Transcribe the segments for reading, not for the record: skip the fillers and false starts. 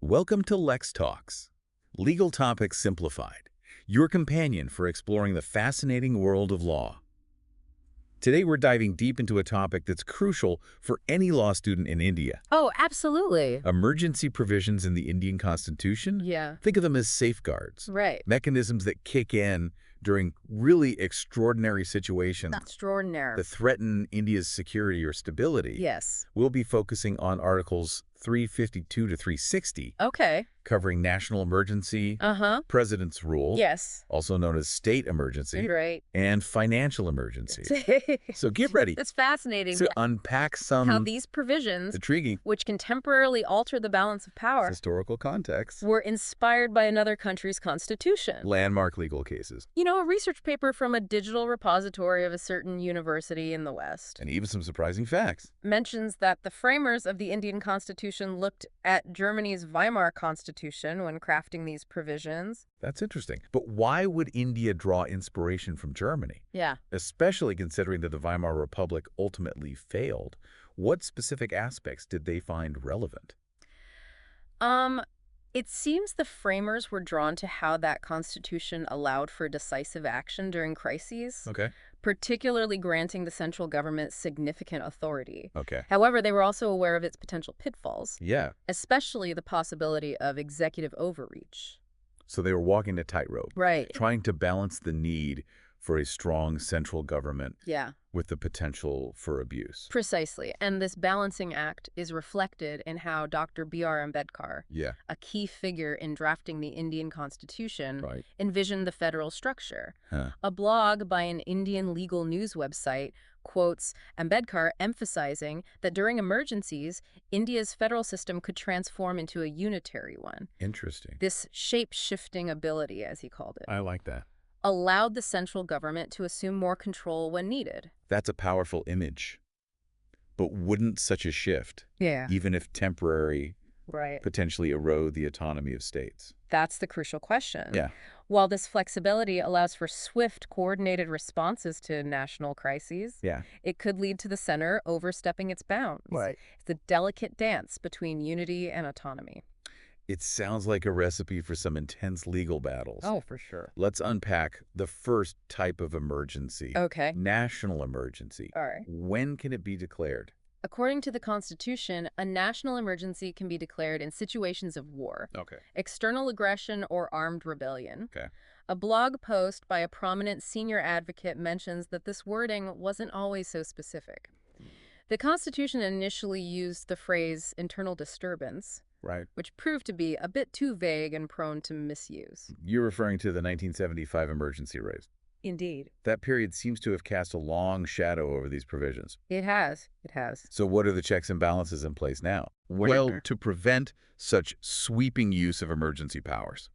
Welcome to LexTalks, Legal Topics Simplified, your companion for exploring the fascinating world of law. Today we're diving deep into a topic that's crucial for any law student in India. Oh, absolutely. Emergency provisions in the Indian Constitution? Yeah. Think of them as safeguards. Right. Mechanisms that kick in during really extraordinary situations Extraordinary. that threaten India's security or stability. Yes. We'll be focusing on Articles 352 to 360, Okay. covering national emergency, Uh-huh. president's rule, Yes. also known as state emergency, Right. and financial emergency. So get ready It's fascinating to unpack how some these provisions, intriguing which can temporarily alter the balance of power, historical context, were inspired by another country's constitution. landmark legal cases, A research paper from a digital repository of a certain university in the West and even some surprising facts. mentions that the framers of the Indian Constitution looked at Germany's Weimar Constitution when crafting these provisions. That's interesting. But why would India draw inspiration from Germany? Yeah. Especially considering that the Weimar Republic ultimately failed. What specific aspects did they find relevant? It seems the framers were drawn to how that constitution allowed for decisive action during crises, Okay. particularly granting the central government significant authority. Okay. However, they were also aware of its potential pitfalls, Yeah. especially the possibility of executive overreach. So they were walking a tightrope, Right. trying to balance the need for a strong central government Yeah, with the potential for abuse. precisely. And this balancing act is reflected in how Dr. B.R. Ambedkar, Yeah. a key figure in drafting the Indian Constitution, Right. envisioned the federal structure. Huh. A blog by an Indian legal news website quotes Ambedkar emphasizing that during emergencies, India's federal system could transform into a unitary one. Interesting. This shape-shifting ability, as he called it, I like that. allowed the central government to assume more control when needed. That's a powerful image. But wouldn't such a shift, Yeah. even if temporary, Right. potentially erode the autonomy of states? That's the crucial question. Yeah. While this flexibility allows for swift, coordinated responses to national crises, Yeah. it could lead to the center overstepping its bounds. Right. It's a delicate dance between unity and autonomy. It sounds like a recipe for some intense legal battles. For sure. Let's unpack the first type of emergency. Okay. National emergency. All right. When can it be declared? According to the Constitution, a national emergency can be declared in situations of war, Okay. external aggression, or armed rebellion. Okay. A blog post by a prominent senior advocate mentions that this wording wasn't always so specific. The Constitution initially used the phrase internal disturbance, Right. which proved to be a bit too vague and prone to misuse. You're referring to the 1975 emergency raise. Indeed. That period seems to have cast a long shadow over these provisions. It has. It has. So what are the checks and balances in place now? Well, Well, to prevent such sweeping use of emergency powers.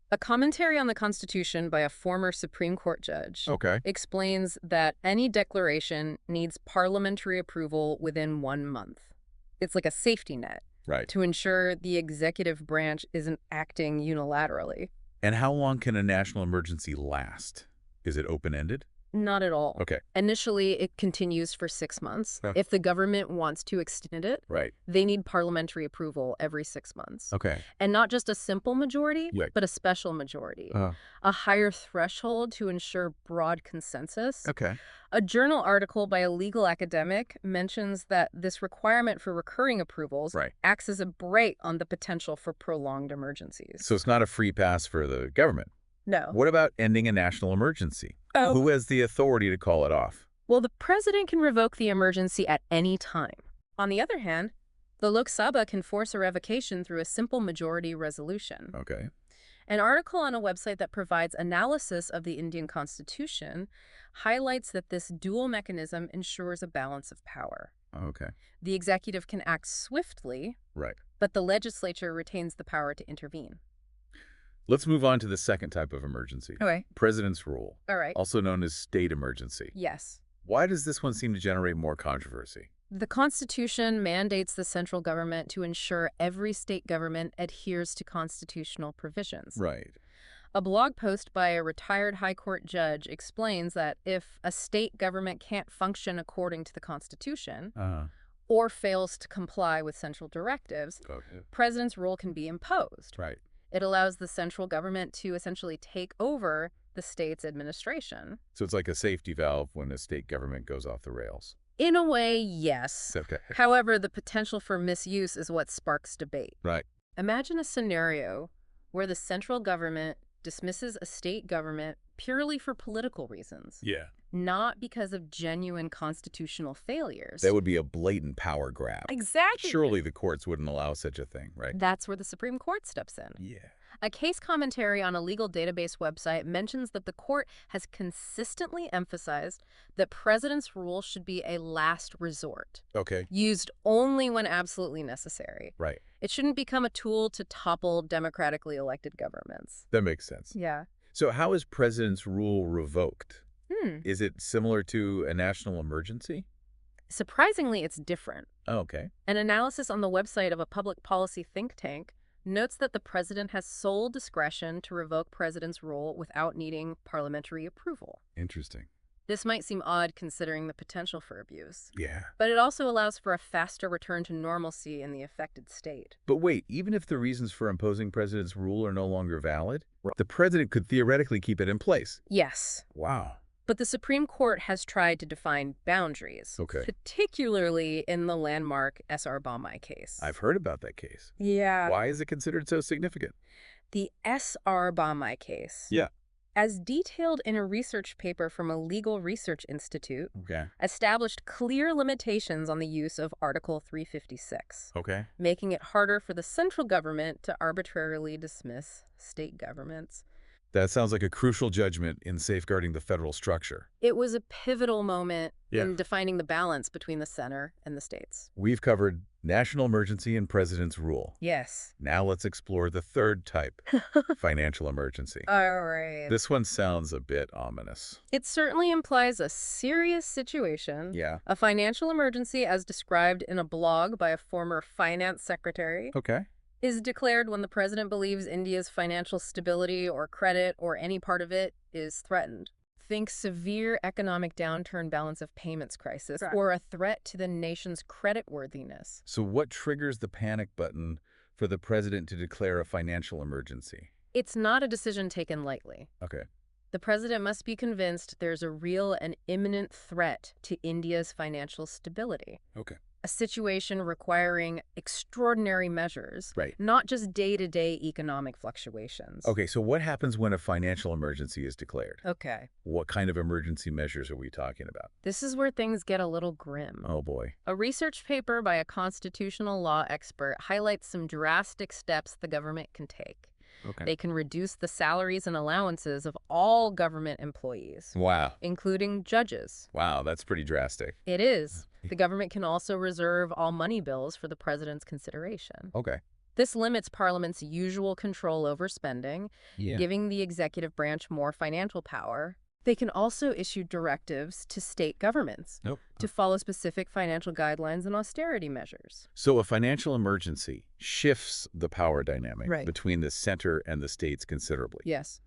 A commentary on the Constitution by a former Supreme Court judge Okay. explains that any declaration needs parliamentary approval within 1 month. It's like a safety net Right. to ensure the executive branch isn't acting unilaterally. And how long can a national emergency last? Is it open-ended? Not at all. Okay. Initially, it continues for 6 months. Huh. If the government wants to extend it, Right. they need parliamentary approval every 6 months. Okay. And not just a simple majority, Yeah. but a special majority. Uh, A higher threshold to ensure broad consensus. okay. A journal article by a legal academic mentions that this requirement for recurring approvals Right. acts as a brake on the potential for prolonged emergencies. So it's not a free pass for the government. No. What about ending a national emergency? Oh. Who has the authority to call it off? Well, the president can revoke the emergency at any time. On the other hand, the Lok Sabha can force a revocation through a simple majority resolution. Okay. An article on a website that provides analysis of the Indian Constitution highlights that this dual mechanism ensures a balance of power. Okay. The executive can act swiftly, Right. but the legislature retains the power to intervene. Let's move on to the second type of emergency. Okay. President's rule, All right. also known as state emergency. Yes. Why does this one seem to generate more controversy? The Constitution mandates the central government to ensure every state government adheres to constitutional provisions. Right. A blog post by a retired high court judge explains that if a state government can't function according to the Constitution, or fails to comply with central directives, Okay. president's rule can be imposed. Right. It allows the central government to essentially take over the state's administration. So it's like a safety valve when a state government goes off the rails. In a way, yes. Okay. However, the potential for misuse is what sparks debate. Right. Imagine a scenario where the central government dismisses a state government purely for political reasons, Yeah. not because of genuine constitutional failures. That would be a blatant power grab. Exactly. Surely the courts wouldn't allow such a thing, right? That's where the Supreme Court steps in. Yeah. A case commentary on a legal database website mentions that the court has consistently emphasized that president's rule should be a last resort, Okay. used only when absolutely necessary. Right. It shouldn't become a tool to topple democratically elected governments. That makes sense. Yeah. So how is president's rule revoked? Hmm. Is it similar to a national emergency? Surprisingly, it's different. Oh, okay. An analysis on the website of a public policy think tank notes that the president has sole discretion to revoke president's rule without needing parliamentary approval. Interesting. This might seem odd considering the potential for abuse, Yeah. but it also allows for a faster return to normalcy in the affected state. But wait, even if the reasons for imposing president's rule are no longer valid, the president could theoretically keep it in place. Yes, Wow. but the Supreme Court has tried to define boundaries, Okay. particularly in the landmark S.R. Baumai case. I've heard about that case. Yeah. Why is it considered so significant? The S.R. Baumai case. Yeah. As detailed in a research paper from a legal research institute, Okay. established clear limitations on the use of Article 356, Okay. making it harder for the central government to arbitrarily dismiss state governments. That sounds like a crucial judgment in safeguarding the federal structure. It was a pivotal moment Yeah. in defining the balance between the center and the states. We've covered national emergency and president's rule. Yes. Now let's explore the third type, financial emergency. All right. This one sounds a bit ominous. It certainly implies a serious situation. Yeah. A financial emergency, as described in a blog by a former finance secretary, Okay. is declared when the president believes India's financial stability or credit or any part of it is threatened. Think severe economic downturn, balance of payments crisis, Correct. or a threat to the nation's creditworthiness. So what triggers the panic button for the president to declare a financial emergency? It's not a decision taken lightly. Okay. The president must be convinced there's a real and imminent threat to India's financial stability. Okay. A situation requiring extraordinary measures, Right. not just day-to-day economic fluctuations. Okay, so what happens when a financial emergency is declared? Okay. What kind of emergency measures are we talking about? This is where things get a little grim. Oh boy. A research paper by a constitutional law expert highlights some drastic steps the government can take. Okay. They can reduce the salaries and allowances of all government employees, Wow. including judges. Wow, that's pretty drastic. It is. The government can also reserve all money bills for the president's consideration. Okay. This limits Parliament's usual control over spending, Yeah. giving the executive branch more financial power. They can also issue directives to state governments Nope. to follow specific financial guidelines and austerity measures. So a financial emergency shifts the power dynamic Right. between the center and the states considerably. Yes.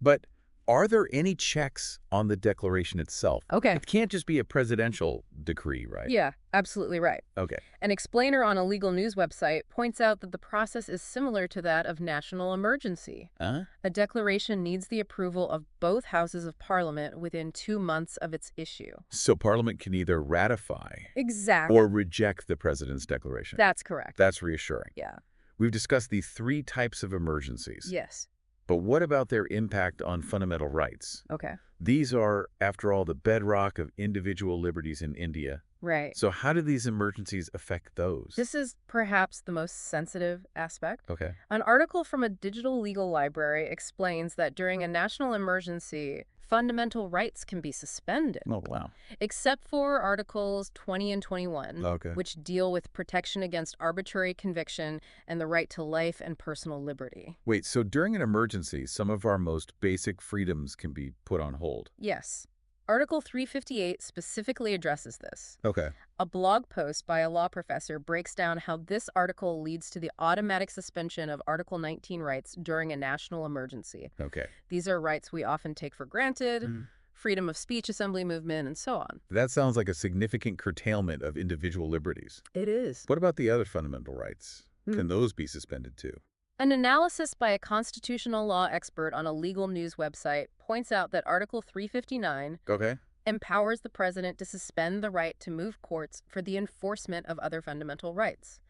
But are there any checks on the declaration itself? Okay. It can't just be a presidential decree, right? Yeah, absolutely right. Okay. An explainer on a legal news website points out that the process is similar to that of national emergency. Huh? A declaration needs the approval of both houses of Parliament within 2 months of its issue. So Parliament can either ratify Exactly. or reject the president's declaration. That's correct. That's reassuring. Yeah. We've discussed the three types of emergencies. Yes. But what about their impact on fundamental rights? Okay. These are, after all, the bedrock of individual liberties in India. Right. So how do these emergencies affect those? This is perhaps the most sensitive aspect. Okay. An article from a digital legal library explains that during a national emergency, fundamental rights can be suspended, Oh, wow. except for Articles 20 and 21, Okay. which deal with protection against arbitrary conviction and the right to life and personal liberty. Wait, so during an emergency, some of our most basic freedoms can be put on hold? Yes. Article 358 specifically addresses this. Okay. A blog post by a law professor breaks down how this article leads to the automatic suspension of Article 19 rights during a national emergency. Okay. These are rights we often take for granted. freedom of speech, assembly, movement, and so on. That sounds like a significant curtailment of individual liberties. It is. What about the other fundamental rights? Can those be suspended too? An analysis by a constitutional law expert on a legal news website points out that Article 359 Okay. empowers the president to suspend the right to move courts for the enforcement of other fundamental rights.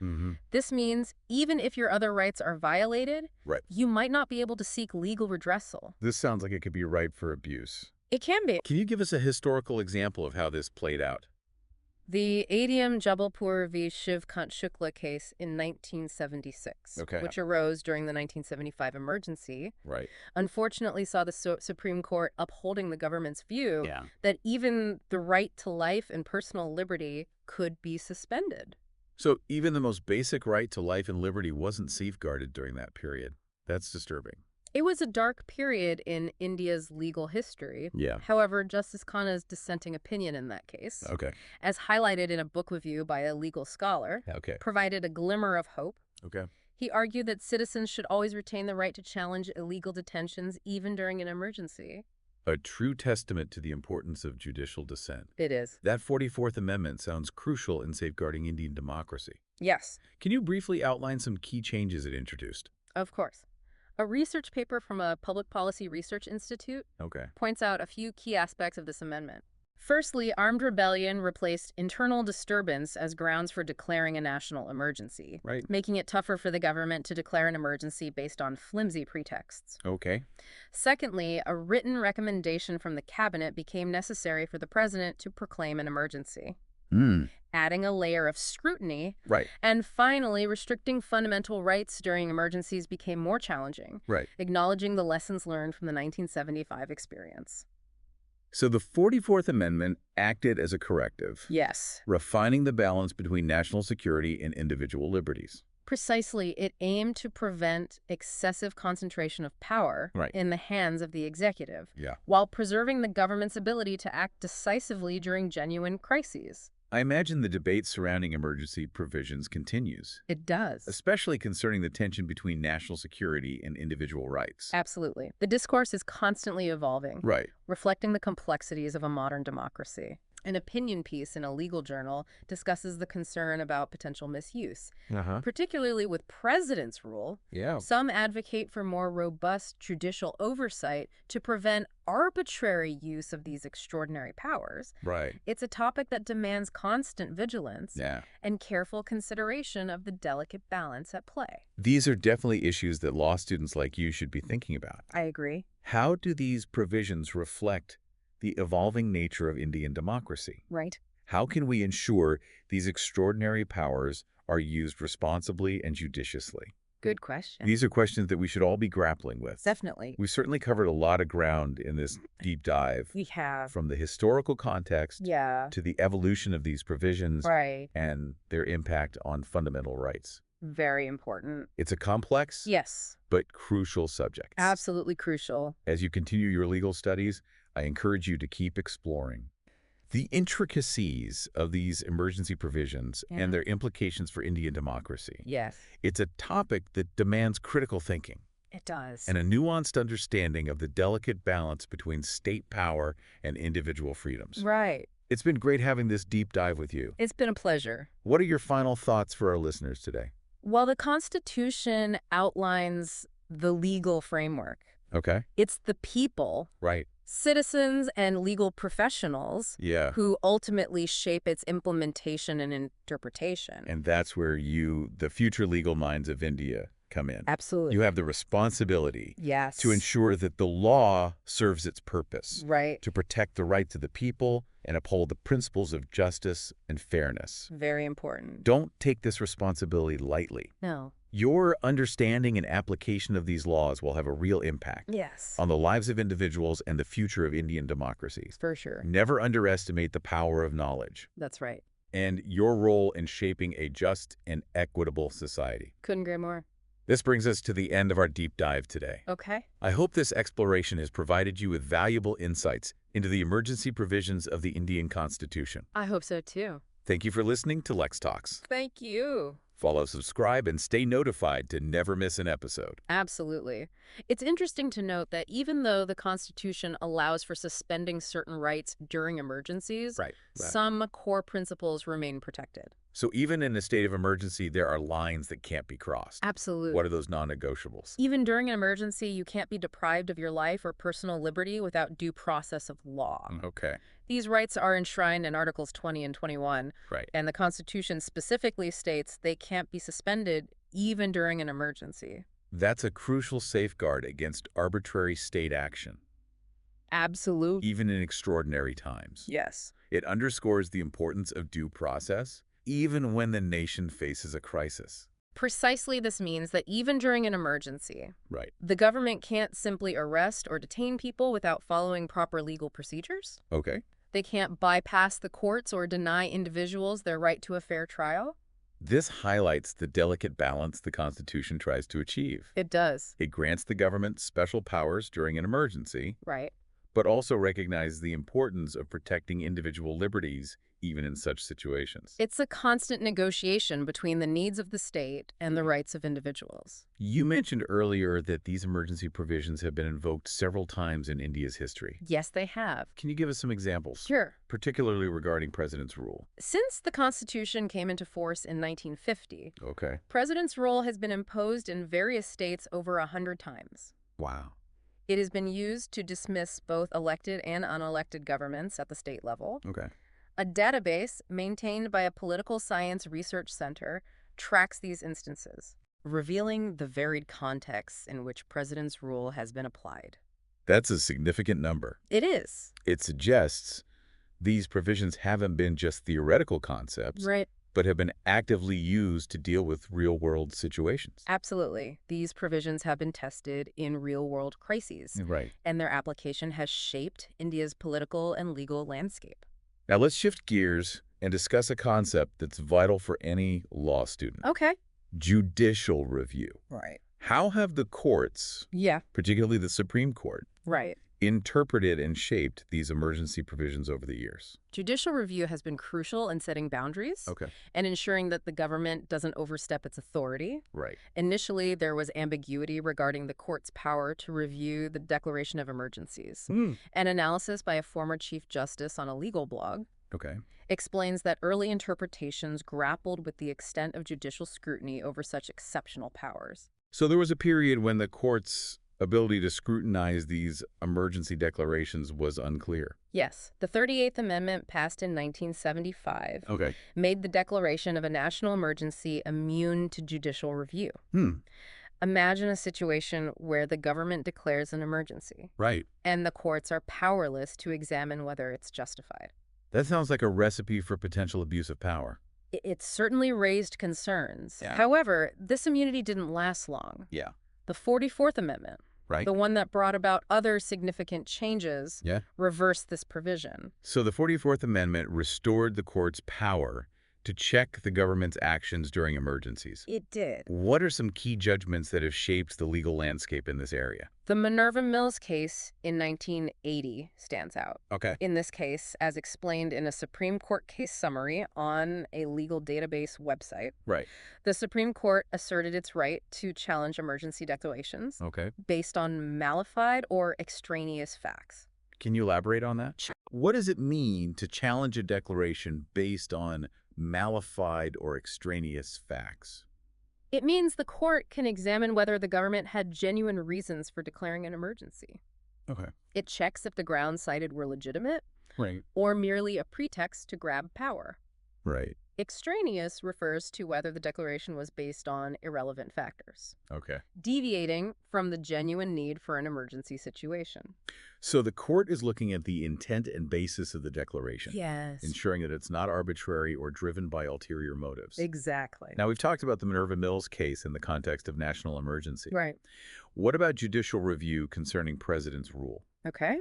This means even if your other rights are violated, Right. you might not be able to seek legal redressal. This sounds like it could be ripe for abuse. It can be. Can you give us a historical example of how this played out? The ADM Jabalpur v. Shiv Kant Shukla case in 1976, Okay. which arose during the 1975 emergency, Right. unfortunately saw the Supreme Court upholding the government's view Yeah. that even the right to life and personal liberty could be suspended. So even the most basic right to life and liberty wasn't safeguarded during that period. That's disturbing. It was a dark period in India's legal history. Yeah. However, Justice Khanna's dissenting opinion in that case, Okay. as highlighted in a book review by a legal scholar, Okay. provided a glimmer of hope. Okay. He argued that citizens should always retain the right to challenge illegal detentions even during an emergency. A true testament to the importance of judicial dissent. It is. That 44th Amendment sounds crucial in safeguarding Indian democracy. Yes, Can you briefly outline some key changes it introduced? of course. A research paper from a public policy research institute Okay. points out a few key aspects of this amendment. Firstly, armed rebellion replaced internal disturbance as grounds for declaring a national emergency, Right. making it tougher for the government to declare an emergency based on flimsy pretexts. Okay. Secondly, a written recommendation from the cabinet became necessary for the president to proclaim an emergency, adding a layer of scrutiny. Right. And finally, restricting fundamental rights during emergencies became more challenging, Right. acknowledging the lessons learned from the 1975 experience. So the 44th Amendment acted as a corrective, Yes. refining the balance between national security and individual liberties. Precisely, it aimed to prevent excessive concentration of power Right. in the hands of the executive, Yeah. while preserving the government's ability to act decisively during genuine crises. I imagine the debate surrounding emergency provisions continues, It does. especially concerning the tension between national security and individual rights. Absolutely. The discourse is constantly evolving, Right. reflecting the complexities of a modern democracy. An opinion piece in a legal journal discusses the concern about potential misuse, particularly with president's rule. Yeah. Some advocate for more robust judicial oversight to prevent arbitrary use of these extraordinary powers. Right. It's a topic that demands constant vigilance Yeah. and careful consideration of the delicate balance at play. These are definitely issues that law students like you should be thinking about. I agree. How do these provisions reflect the evolving nature of Indian democracy? Right. How can we ensure these extraordinary powers are used responsibly and judiciously? Good question. These are questions that we should all be grappling with. Definitely. We've certainly covered a lot of ground in this deep dive, We have. from the historical context Yeah. to the evolution of these provisions Right. and their impact on fundamental rights. Very important. It's a complex Yes. but crucial subject. Absolutely crucial. As you continue your legal studies, I encourage you to keep exploring the intricacies of these emergency provisions Yeah. and their implications for Indian democracy. Yes. It's a topic that demands critical thinking It does. and a nuanced understanding of the delicate balance between state power and individual freedoms. Right. It's been great having this deep dive with you. It's been a pleasure. What are your final thoughts for our listeners today? Well, the Constitution outlines the legal framework. Okay. It's the people, Right. citizens and legal professionals, Yeah. who ultimately shape its implementation and interpretation. And that's where you, the future legal minds of India, come in. Absolutely. You have the responsibility Yes. to ensure that the law serves its purpose, Right. to protect the rights of the people and uphold the principles of justice and fairness. Very important. Don't take this responsibility lightly. No. Your understanding and application of these laws will have a real impact Yes. on the lives of individuals and the future of Indian democracy. For sure. Never underestimate the power of knowledge That's right. and your role in shaping a just and equitable society. Couldn't agree more. This brings us to the end of our deep dive today. Okay. I hope this exploration has provided you with valuable insights into the emergency provisions of the Indian Constitution. I hope so too. Thank you for listening to LexTalks. Thank you. Follow, subscribe, and stay notified to never miss an episode. Absolutely. It's interesting to note that even though the Constitution allows for suspending certain rights during emergencies, Right. some core principles remain protected. So even in a state of emergency, there are lines that can't be crossed. Absolutely. What are those non-negotiables? Even during an emergency, you can't be deprived of your life or personal liberty without due process of law. Okay. These rights are enshrined in Articles 20 and 21, Right. and the Constitution specifically states they can't be suspended even during an emergency. That's a crucial safeguard against arbitrary state action, Absolutely. even in extraordinary times. Yes. It underscores the importance of due process, even when the nation faces a crisis. Precisely, this means that even during an emergency, Right. the government can't simply arrest or detain people without following proper legal procedures. Okay. They can't bypass the courts or deny individuals their right to a fair trial. This highlights the delicate balance the Constitution tries to achieve. It does. It grants the government special powers during an emergency, Right. but also recognizes the importance of protecting individual liberties even in such situations. It's a constant negotiation between the needs of the state and the rights of individuals. You mentioned earlier that these emergency provisions have been invoked several times in India's history. Yes, they have. Can you give us some examples? Sure. Particularly regarding president's rule. Since the Constitution came into force in 1950, Okay. president's rule has been imposed in various states over 100 times. Wow. It has been used to dismiss both elected and unelected governments at the state level. Okay. A database maintained by a political science research center tracks these instances, revealing the varied contexts in which president's rule has been applied. That's a significant number. It is. It suggests these provisions haven't been just theoretical concepts, Right. but have been actively used to deal with real-world situations. Absolutely. These provisions have been tested in real-world crises, Right. and their application has shaped India's political and legal landscape. Now let's shift gears and discuss a concept that's vital for any law student. Okay. Judicial review. Right. How have the courts, Yeah. particularly the Supreme Court, Right. interpreted and shaped these emergency provisions over the years? Judicial review has been crucial in setting boundaries Okay. and ensuring that the government doesn't overstep its authority. Right. Initially, there was ambiguity regarding the court's power to review the declaration of emergencies. An analysis by a former Chief Justice on a legal blog Okay. explains that early interpretations grappled with the extent of judicial scrutiny over such exceptional powers. So there was a period when the court's ability to scrutinize these emergency declarations was unclear. Yes, the 38th Amendment, passed in 1975, Okay. made the declaration of a national emergency immune to judicial review. Imagine a situation where the government declares an emergency, Right. and the courts are powerless to examine whether it's justified. That sounds like a recipe for potential abuse of power. It certainly raised concerns. Yeah. However, this immunity didn't last long. Yeah. The 44th Amendment, Right. the one that brought about other significant changes, Yeah. reversed this provision. So the 44th Amendment restored the court's power to check the government's actions during emergencies. It did. What are some key judgments that have shaped the legal landscape in this area? The Minerva Mills case in 1980 stands out. Okay. In this case, as explained in a Supreme Court case summary on a legal database website, Right. the Supreme Court asserted its right to challenge emergency declarations Okay. based on malified or extraneous facts. Can you elaborate on that? What does it mean to challenge a declaration based on malified or extraneous facts? It means the court can examine whether the government had genuine reasons for declaring an emergency. Okay. It checks if the grounds cited were legitimate Right. or merely a pretext to grab power. Right. Extraneous refers to whether the declaration was based on irrelevant factors, Okay. deviating from the genuine need for an emergency situation. So the court is looking at the intent and basis of the declaration, Yes. ensuring that it's not arbitrary or driven by ulterior motives. Exactly. Now, we've talked about the Minerva Mills case in the context of national emergency. Right. What about judicial review concerning president's rule? Okay.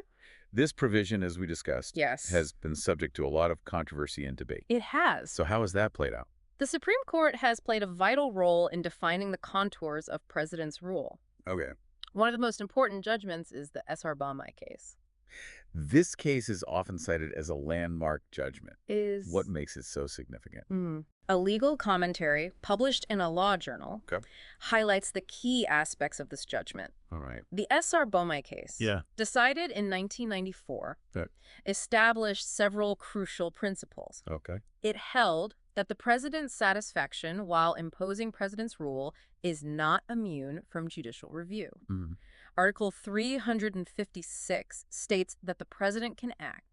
This provision, as we discussed, Yes. has been subject to a lot of controversy and debate. It has. So how has that played out? The Supreme Court has played a vital role in defining the contours of president's rule. Okay. One of the most important judgments is the S.R. Boumai case. This case is often cited as a landmark judgment. Is What makes it so significant? a legal commentary published in a law journal Okay. highlights the key aspects of this judgment. All right. The S.R. Bomai case, Yeah. decided in 1994, Okay. established several crucial principles. Okay. It held that the president's satisfaction while imposing president's rule is not immune from judicial review. Article 356 states that the president can act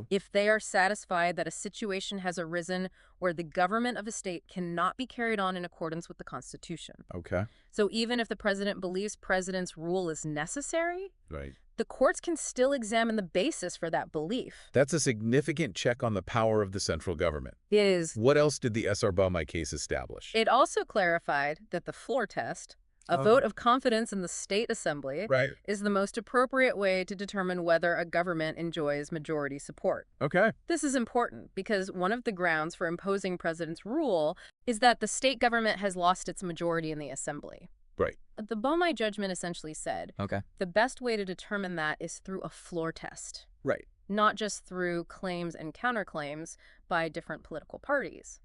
if they are satisfied that a situation has arisen where the government of a state cannot be carried on in accordance with the Constitution. Okay. So even if the president believes president's rule is necessary, Right. the courts can still examine the basis for that belief. That's a significant check on the power of the central government. It is. What else did the S.R. Bomai case establish? It also clarified that the floor test, a vote of confidence in the state assembly, Right. is the most appropriate way to determine whether a government enjoys majority support. Okay. This is important because one of the grounds for imposing president's rule is that the state government has lost its majority in the assembly. Right. The Bomai judgment essentially said the best way to determine that is through a floor test, Right. not just through claims and counterclaims by different political parties.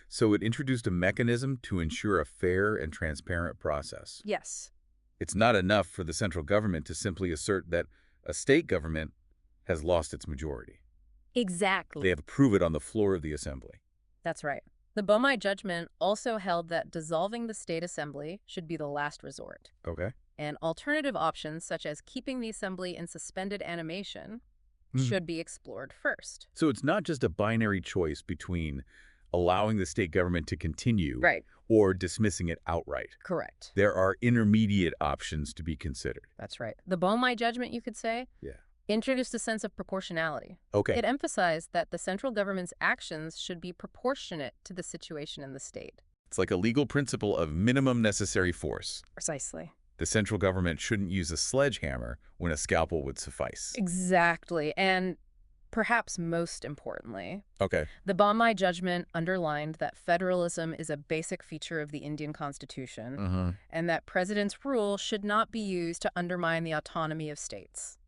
So it introduced a mechanism to ensure a fair and transparent process. Yes. It's not enough for the central government to simply assert that a state government has lost its majority. Exactly. They have to prove it on the floor of the assembly. That's right. The Bomai judgment also held that dissolving the state assembly should be the last resort, Okay. and alternative options such as keeping the assembly in suspended animation should be explored first. So it's not just a binary choice between allowing the state government to continue Right. or dismissing it outright. Correct. There are intermediate options to be considered. That's right. The Bomai judgment, you could say, Yeah. introduced a sense of proportionality. Okay. It emphasized that the central government's actions should be proportionate to the situation in the state. It's like a legal principle of minimum necessary force. Precisely. The central government shouldn't use a sledgehammer when a scalpel would suffice. Exactly. And perhaps most importantly, Okay. the Bomai judgment underlined that federalism is a basic feature of the Indian Constitution and that president's rule should not be used to undermine the autonomy of states.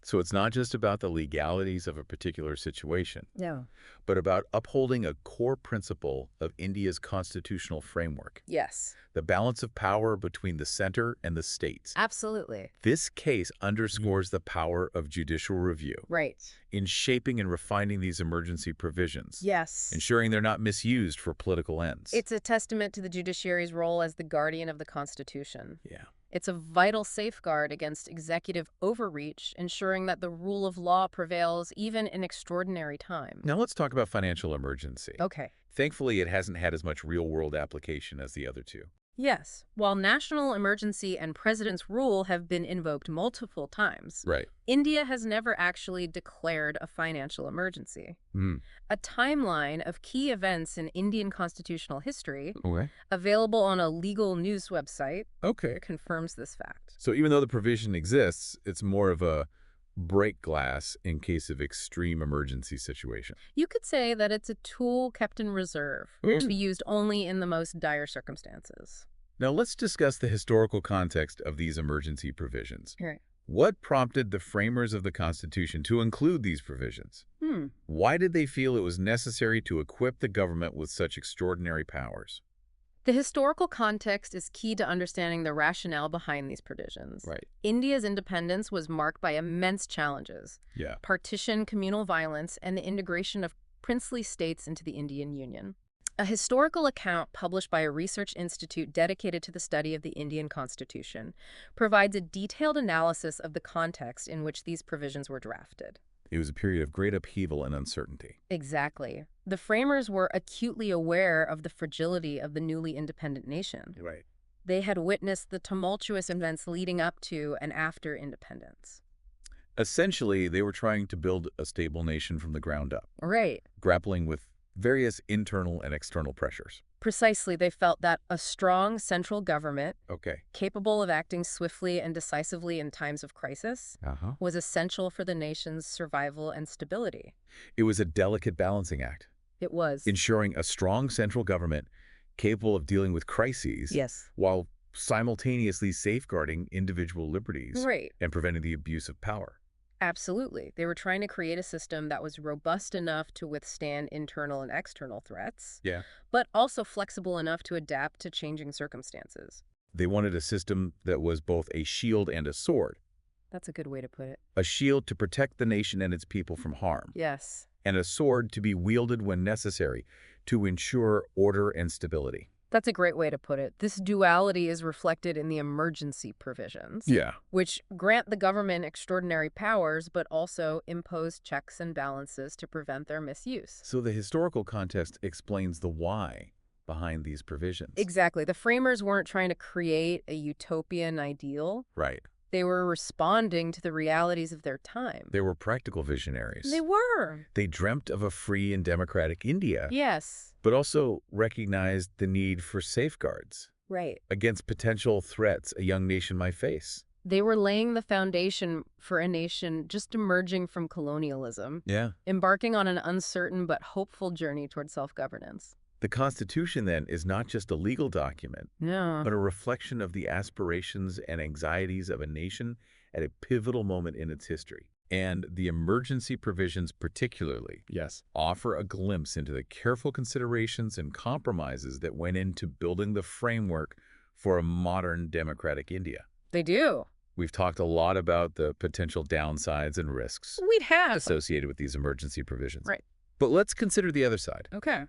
So it's not just about the legalities of a particular situation, No. but about upholding a core principle of India's constitutional framework, Yes. the balance of power between the center and the states. Absolutely. This case underscores the power of judicial review Right. in shaping and refining these emergency provisions, Yes. ensuring they're not misused for political ends. It's a testament to the judiciary's role as the guardian of the Constitution. Yeah. It's a vital safeguard against executive overreach, ensuring that the rule of law prevails even in extraordinary times. Now let's talk about financial emergency. Okay. Thankfully, it hasn't had as much real-world application as the other two. Yes. While national emergency and president's rule have been invoked multiple times, Right. India has never actually declared a financial emergency. A timeline of key events in Indian constitutional history, Okay. available on a legal news website, Okay. confirms this fact. So even though the provision exists, it's more of a break glass in case of extreme emergency situation. You could say that it's a tool kept in reserve to be used only in the most dire circumstances. Now let's discuss the historical context of these emergency provisions. Right. What prompted the framers of the Constitution to include these provisions? Why did they feel it was necessary to equip the government with such extraordinary powers? The historical context is key to understanding the rationale behind these provisions. Right. India's independence was marked by immense challenges: Yeah. partition, communal violence, and the integration of princely states into the Indian Union. A historical account published by a research institute dedicated to the study of the Indian Constitution provides a detailed analysis of the context in which these provisions were drafted. It was a period of great upheaval and uncertainty. Exactly. The framers were acutely aware of the fragility of the newly independent nation. Right. They had witnessed the tumultuous events leading up to and after independence. Essentially, they were trying to build a stable nation from the ground up, Right. grappling with various internal and external pressures. Precisely, they felt that a strong central government, Okay. capable of acting swiftly and decisively in times of crisis, was essential for the nation's survival and stability. It was a delicate balancing act, It was. ensuring a strong central government capable of dealing with crises Yes. while simultaneously safeguarding individual liberties Right. and preventing the abuse of power. Absolutely. They were trying to create a system that was robust enough to withstand internal and external threats, Yeah. but also flexible enough to adapt to changing circumstances. They wanted a system that was both a shield and a sword. That's a good way to put it. A shield to protect the nation and its people from harm, Yes. and a sword to be wielded when necessary to ensure order and stability. That's a great way to put it. This duality is reflected in the emergency provisions, Yeah. which grant the government extraordinary powers, but also impose checks and balances to prevent their misuse. So the historical context explains the why behind these provisions. Exactly. The framers weren't trying to create a utopian ideal. Right. They were responding to the realities of their time. They were practical visionaries. They were. They dreamt of a free and democratic India, Yes. but also recognized the need for safeguards Right. against potential threats a young nation might face. They were laying the foundation for a nation just emerging from colonialism, Yeah. embarking on an uncertain but hopeful journey toward self-governance. The Constitution, then, is not just a legal document, No. but a reflection of the aspirations and anxieties of a nation at a pivotal moment in its history. And the emergency provisions particularly offer a glimpse into the careful considerations and compromises that went into building the framework for a modern democratic India. They do. We've talked a lot about the potential downsides and risks We'd have. associated with these emergency provisions. Right. But let's consider the other side. Okay.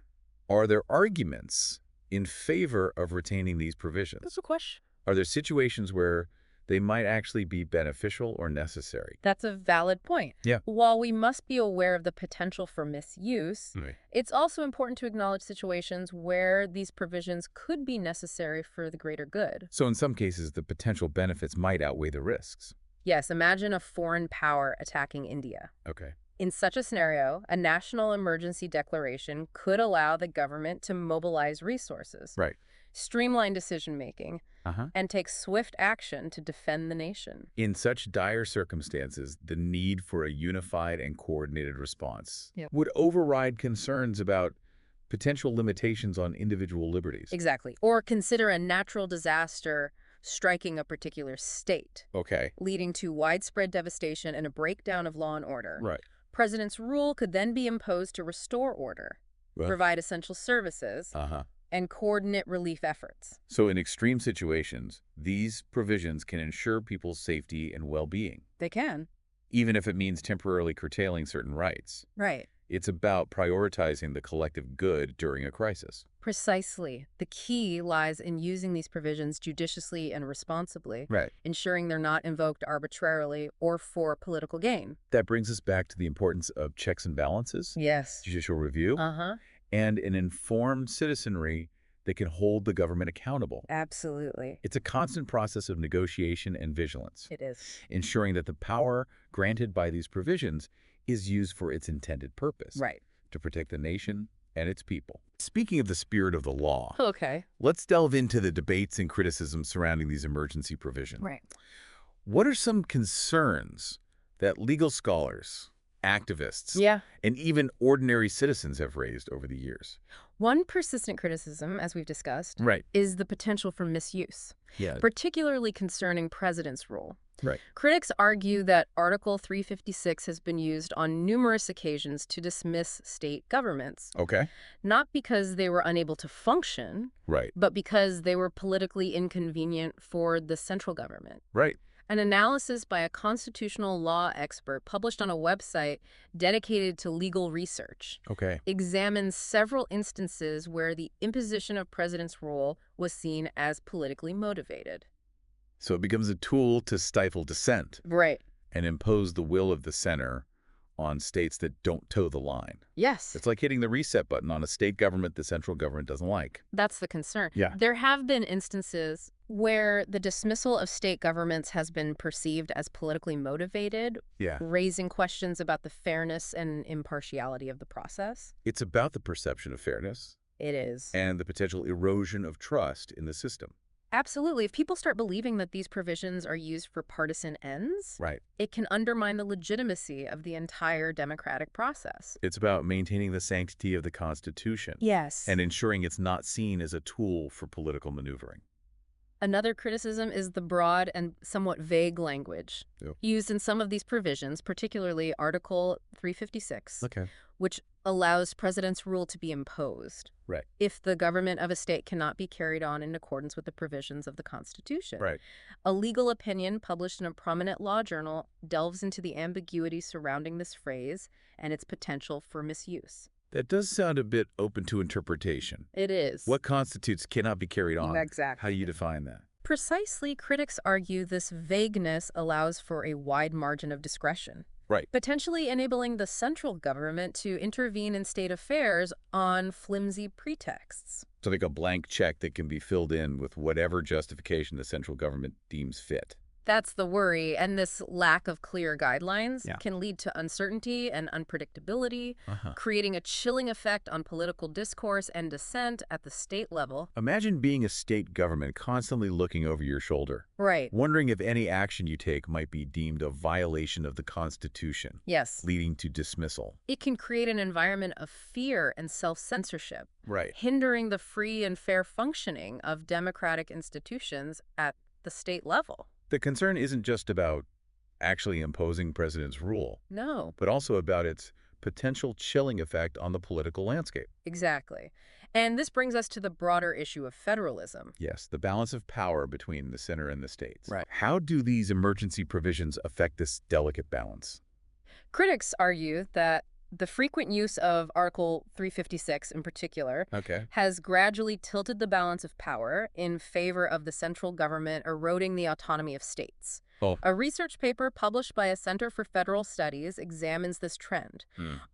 Are there arguments in favor of retaining these provisions? That's a question. Are there situations where they might actually be beneficial or necessary? That's a valid point. Yeah. While we must be aware of the potential for misuse, Right. it's also important to acknowledge situations where these provisions could be necessary for the greater good. So in some cases, the potential benefits might outweigh the risks. Yes, imagine a foreign power attacking India. Okay. In such a scenario, a national emergency declaration could allow the government to mobilize resources, Right. streamline decision-making, Uh-huh. and take swift action to defend the nation. In such dire circumstances, the need for a unified and coordinated response Yep. would override concerns about potential limitations on individual liberties. Exactly. Or consider a natural disaster striking a particular state, Okay. leading to widespread devastation and a breakdown of law and order. Right. President's rule could then be imposed to restore order, Well. provide essential services, Uh-huh. and coordinate relief efforts. So in extreme situations, these provisions can ensure people's safety and well-being, They can. even if it means temporarily curtailing certain rights. Right. It's about prioritizing the collective good during a crisis. Precisely. The key lies in using these provisions judiciously and responsibly, Right. ensuring they're not invoked arbitrarily or for political gain. That brings us back to the importance of checks and balances, Yes. judicial review, Uh-huh. and an informed citizenry that can hold the government accountable. Absolutely. It's a constant process of negotiation and vigilance, It is. ensuring that the power granted by these provisions is used for its intended purpose, Right. to protect the nation and its people. Speaking of the spirit of the law, Okay. let's delve into the debates and criticisms surrounding these emergency provisions. Right. What are some concerns that legal scholars, activists, Yeah. and even ordinary citizens have raised over the years? One persistent criticism, as we've discussed, Right. is the potential for misuse, Yeah. particularly concerning president's rule. Right. Critics argue that Article 356 has been used on numerous occasions to dismiss state governments, Okay. not because they were unable to function, Right. but because they were politically inconvenient for the central government. Right. An analysis by a constitutional law expert published on a website dedicated to legal research Okay. examines several instances where the imposition of president's rule was seen as politically motivated. So it becomes a tool to stifle dissent Right. and impose the will of the center on states that don't toe the line. Yes. It's like hitting the reset button on a state government the central government doesn't like. That's the concern. Yeah. There have been instances where the dismissal of state governments has been perceived as politically motivated, Yeah. raising questions about the fairness and impartiality of the process. It's about the perception of fairness It is. and the potential erosion of trust in the system. Absolutely. If people start believing that these provisions are used for partisan ends, Right. it can undermine the legitimacy of the entire democratic process. It's about maintaining the sanctity of the Constitution Yes. and ensuring it's not seen as a tool for political maneuvering. Another criticism is the broad and somewhat vague language Yep. used in some of these provisions, particularly Article 356, Okay. which allows president's rule to be imposed Right. if the government of a state cannot be carried on in accordance with the provisions of the Constitution. Right. A legal opinion published in a prominent law journal delves into the ambiguity surrounding this phrase and its potential for misuse. That does sound a bit open to interpretation. It is. What constitutes cannot be carried on? Exactly. How do you define that? Precisely, critics argue this vagueness allows for a wide margin of discretion, Right. potentially enabling the central government to intervene in state affairs on flimsy pretexts. So like a blank check that can be filled in with whatever justification the central government deems fit. That's the worry, and this lack of clear guidelines Yeah. can lead to uncertainty and unpredictability, Uh-huh. creating a chilling effect on political discourse and dissent at the state level. Imagine being a state government constantly looking over your shoulder, Right. wondering if any action you take might be deemed a violation of the Constitution, Yes. leading to dismissal. It can create an environment of fear and self-censorship, Right. hindering the free and fair functioning of democratic institutions at the state level. The concern isn't just about actually imposing president's rule, No, but also about its potential chilling effect on the political landscape. exactly. And this brings us to the broader issue of federalism. Yes, the balance of power between the center and the states. Right. How do these emergency provisions affect this delicate balance? Critics argue that the frequent use of Article 356 in particular Okay. has gradually tilted the balance of power in favor of the central government, eroding the autonomy of states. Oh. A research paper published by a Center for Federal Studies examines this trend,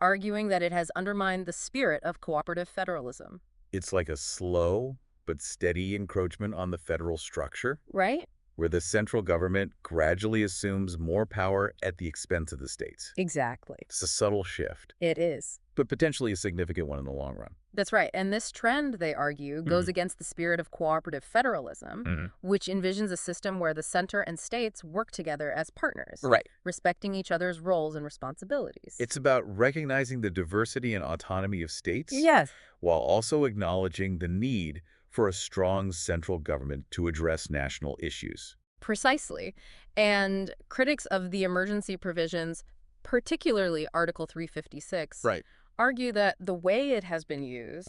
arguing that it has undermined the spirit of cooperative federalism. It's like a slow but steady encroachment on the federal structure, Right? where the central government gradually assumes more power at the expense of the states. Exactly. It's a subtle shift, It is. but potentially a significant one in the long run. That's right. And this trend, they argue, goes against the spirit of cooperative federalism, which envisions a system where the center and states work together as partners, Right. respecting each other's roles and responsibilities. It's about recognizing the diversity and autonomy of states Yes. while also acknowledging the need for a strong central government to address national issues. Precisely. And critics of the emergency provisions, particularly Article 356, argue that the way it has been used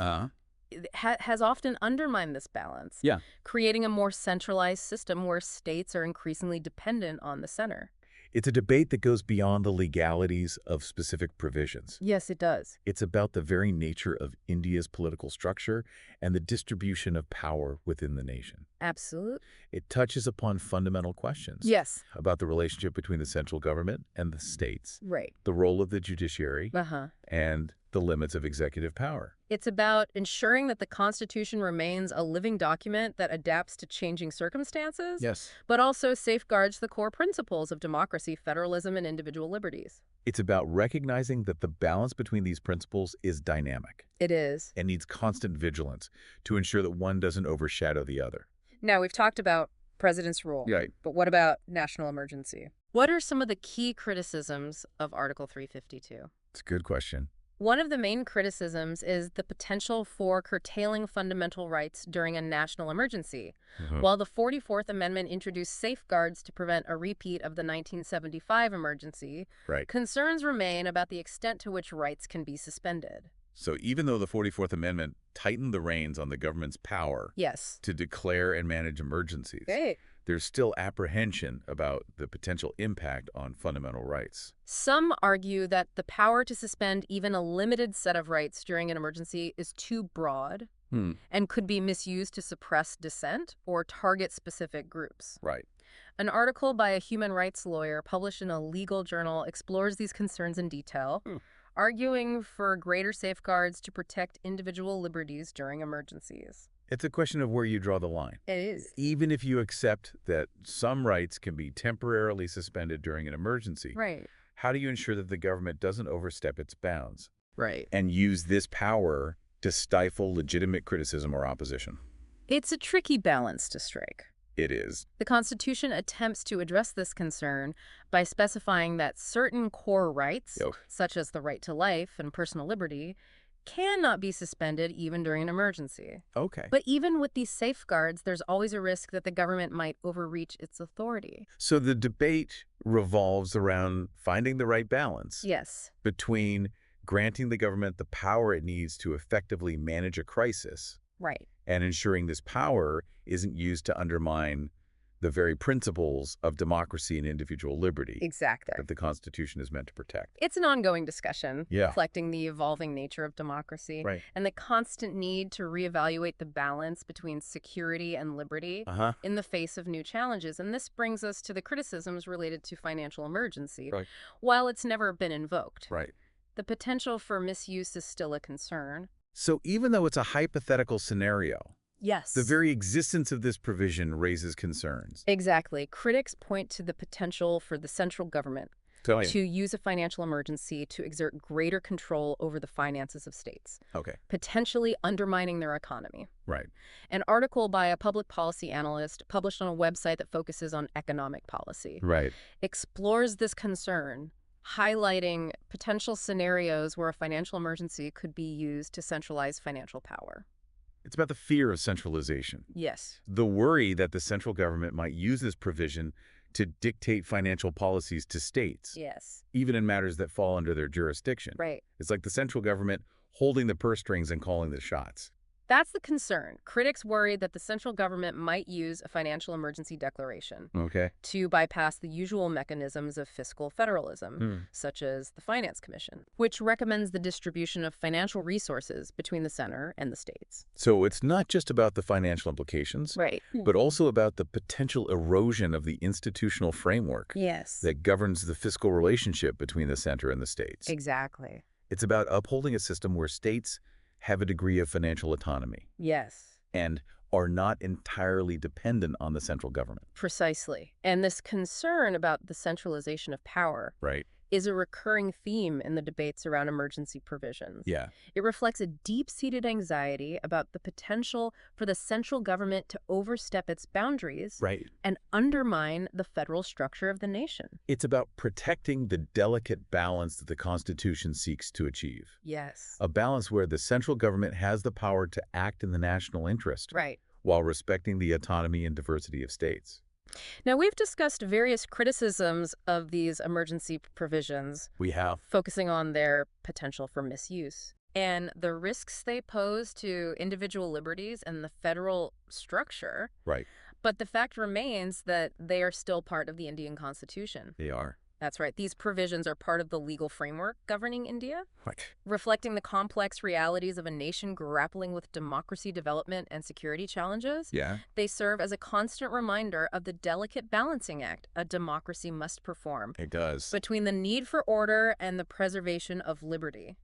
has often undermined this balance, Yeah. creating a more centralized system where states are increasingly dependent on the center. It's a debate that goes beyond the legalities of specific provisions. Yes, it does. It's about the very nature of India's political structure and the distribution of power within the nation. Absolutely. It touches upon fundamental questions Yes. about the relationship between the central government and the states, Right. the role of the judiciary, Uh-huh. and the limits of executive power. It's about ensuring that the Constitution remains a living document that adapts to changing circumstances, Yes. but also safeguards the core principles of democracy, federalism, and individual liberties. It's about recognizing that the balance between these principles is dynamic It is. and needs constant vigilance to ensure that one doesn't overshadow the other. Now, we've talked about president's rule, Right. but what about national emergency? What are some of the key criticisms of Article 352? It's a good question. One of the main criticisms is the potential for curtailing fundamental rights during a national emergency. While the 44th Amendment introduced safeguards to prevent a repeat of the 1975 emergency, Right. concerns remain about the extent to which rights can be suspended. So even though the 44th Amendment tightened the reins on the government's power Yes. to declare and manage emergencies, Okay. there's still apprehension about the potential impact on fundamental rights. Some argue that the power to suspend even a limited set of rights during an emergency is too broad and could be misused to suppress dissent or target specific groups. Right. An article by a human rights lawyer published in a legal journal explores these concerns in detail, arguing for greater safeguards to protect individual liberties during emergencies. It's a question of where you draw the line. It is. Even if you accept that some rights can be temporarily suspended during an emergency, Right. how do you ensure that the government doesn't overstep its bounds Right. and use this power to stifle legitimate criticism or opposition? It's a tricky balance to strike. It is. The Constitution attempts to address this concern by specifying that certain core rights, such as the right to life and personal liberty, cannot be suspended even during an emergency. Okay. But even with these safeguards, there's always a risk that the government might overreach its authority. So the debate revolves around finding the right balance Yes. between granting the government the power it needs to effectively manage a crisis Right. and ensuring this power isn't used to undermine the very principles of democracy and individual liberty Exactly. that the Constitution is meant to protect. It's an ongoing discussion, Yeah. reflecting the evolving nature of democracy Right. and the constant need to reevaluate the balance between security and liberty in the face of new challenges. And this brings us to the criticisms related to financial emergency. Right. While it's never been invoked, Right. the potential for misuse is still a concern. So even though it's a hypothetical scenario, Yes. the very existence of this provision raises concerns. Exactly. Critics point to the potential for the central government to use a financial emergency to exert greater control over the finances of states, Okay. potentially undermining their economy. Right. An article by a public policy analyst published on a website that focuses on economic policy Right. explores this concern, highlighting potential scenarios where a financial emergency could be used to centralize financial power. It's about the fear of centralization. Yes. The worry that the central government might use this provision to dictate financial policies to states, Yes. even in matters that fall under their jurisdiction. Right. It's like the central government holding the purse strings and calling the shots. That's the concern. Critics worry that the central government might use a financial emergency declaration Okay. to bypass the usual mechanisms of fiscal federalism, such as the Finance Commission, which recommends the distribution of financial resources between the center and the states. So it's not just about the financial implications, Right. but also about the potential erosion of the institutional framework Yes. that governs the fiscal relationship between the center and the states. Exactly. It's about upholding a system where states have a degree of financial autonomy Yes. and are not entirely dependent on the central government. Precisely. And this concern about the centralization of power Right. is a recurring theme in the debates around emergency provisions. Yeah. It reflects a deep-seated anxiety about the potential for the central government to overstep its boundaries Right. and undermine the federal structure of the nation. It's about protecting the delicate balance that the Constitution seeks to achieve. Yes. A balance where the central government has the power to act in the national interest Right. while respecting the autonomy and diversity of states. Now, we've discussed various criticisms of these emergency provisions, We have. focusing on their potential for misuse and the risks they pose to individual liberties and the federal structure. Right. But the fact remains that they are still part of the Indian Constitution. They are. That's right. These provisions are part of the legal framework governing India, Right. reflecting the complex realities of a nation grappling with democracy development and security challenges. Yeah. They serve as a constant reminder of the delicate balancing act a democracy must perform It does. between the need for order and the preservation of liberty.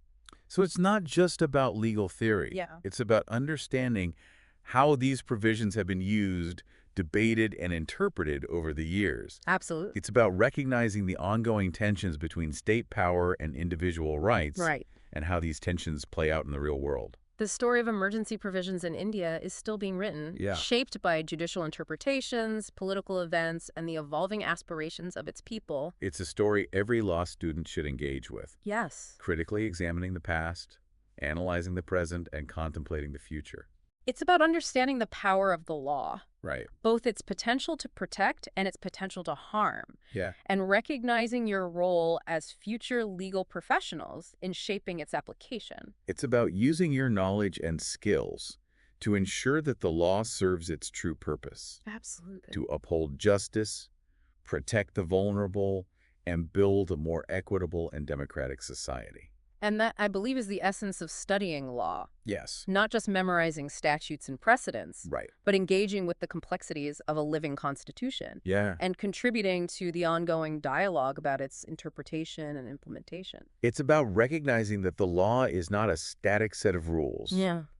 So it's not just about legal theory. Yeah. It's about understanding how these provisions have been used, debated, and interpreted over the years. Absolutely. It's about recognizing the ongoing tensions between state power and individual rights, Right. and how these tensions play out in the real world. The story of emergency provisions in India is still being written, Yeah. shaped by judicial interpretations, political events, and the evolving aspirations of its people. It's a story every law student should engage with, Yes. critically examining the past, analyzing the present, and contemplating the future. It's about understanding the power of the law, Right. both its potential to protect and its potential to harm, Yeah. and recognizing your role as future legal professionals in shaping its application. It's about using your knowledge and skills to ensure that the law serves its true purpose, Absolutely. to uphold justice, protect the vulnerable, and build a more equitable and democratic society. And that, I believe, is the essence of studying law. Yes. Not just memorizing statutes and precedents, Right. but engaging with the complexities of a living constitution Yeah. and contributing to the ongoing dialogue about its interpretation and implementation. It's about recognizing that the law is not a static set of rules,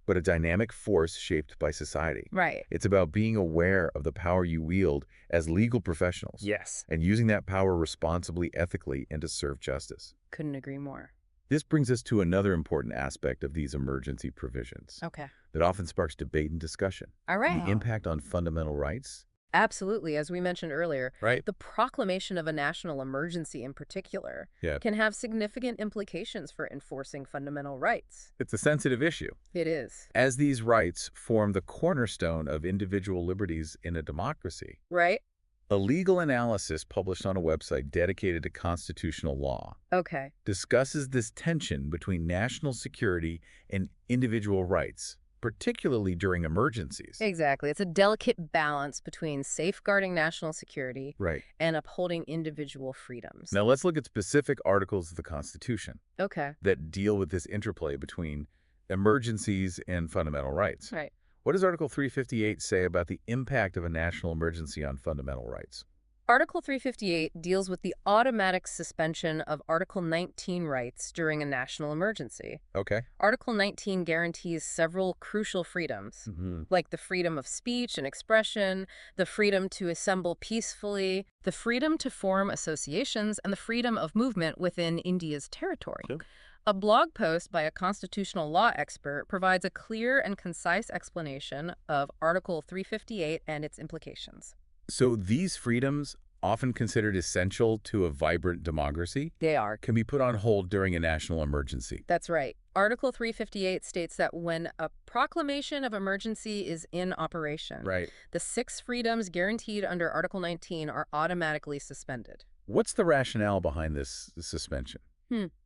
but a dynamic force shaped by society. Right. It's about being aware of the power you wield as legal professionals. Yes. And using that power responsibly, ethically, and to serve justice. Couldn't agree more. This brings us to another important aspect of these emergency provisions Okay. that often sparks debate and discussion. All right. The impact on fundamental rights Absolutely, as we mentioned earlier, right? the proclamation of a national emergency in particular Yeah. can have significant implications for enforcing fundamental rights. It's a sensitive issue, It is. as these rights form the cornerstone of individual liberties in a democracy. Right? A legal analysis published on a website dedicated to constitutional law Okay. discusses this tension between national security and individual rights, particularly during emergencies. Exactly. It's a delicate balance between safeguarding national security Right. and upholding individual freedoms. Now let's look at specific articles of the Constitution Okay. that deal with this interplay between emergencies and fundamental rights. Right. What does Article 358 say about the impact of a national emergency on fundamental rights? Article 358 deals with the automatic suspension of Article 19 rights during a national emergency. Okay. Article 19 guarantees several crucial freedoms, like the freedom of speech and expression, the freedom to assemble peacefully, the freedom to form associations, and the freedom of movement within India's territory. Sure. A blog post by a constitutional law expert provides a clear and concise explanation of Article 358 and its implications. So these freedoms, often considered essential to a vibrant democracy, They are. can be put on hold during a national emergency. That's right. Article 358 states that when a proclamation of emergency is in operation, Right. the 6 freedoms guaranteed under Article 19 are automatically suspended. What's the rationale behind this suspension?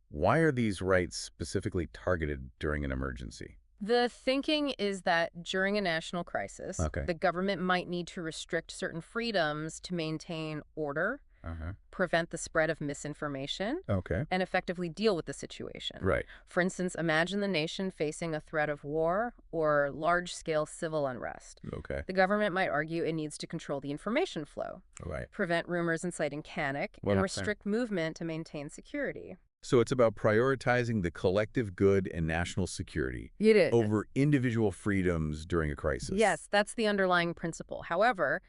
Why are these rights specifically targeted during an emergency? The thinking is that during a national crisis, Okay. the government might need to restrict certain freedoms to maintain order, prevent the spread of misinformation, Okay. and effectively deal with the situation. Right. For instance, imagine the nation facing a threat of war or large-scale civil unrest. Okay. The government might argue it needs to control the information flow, Right. prevent rumors inciting panic, Well, and that's fair. restrict movement to maintain security. So it's about prioritizing the collective good and national security It is. over individual freedoms during a crisis. Yes, that's the underlying principle. However,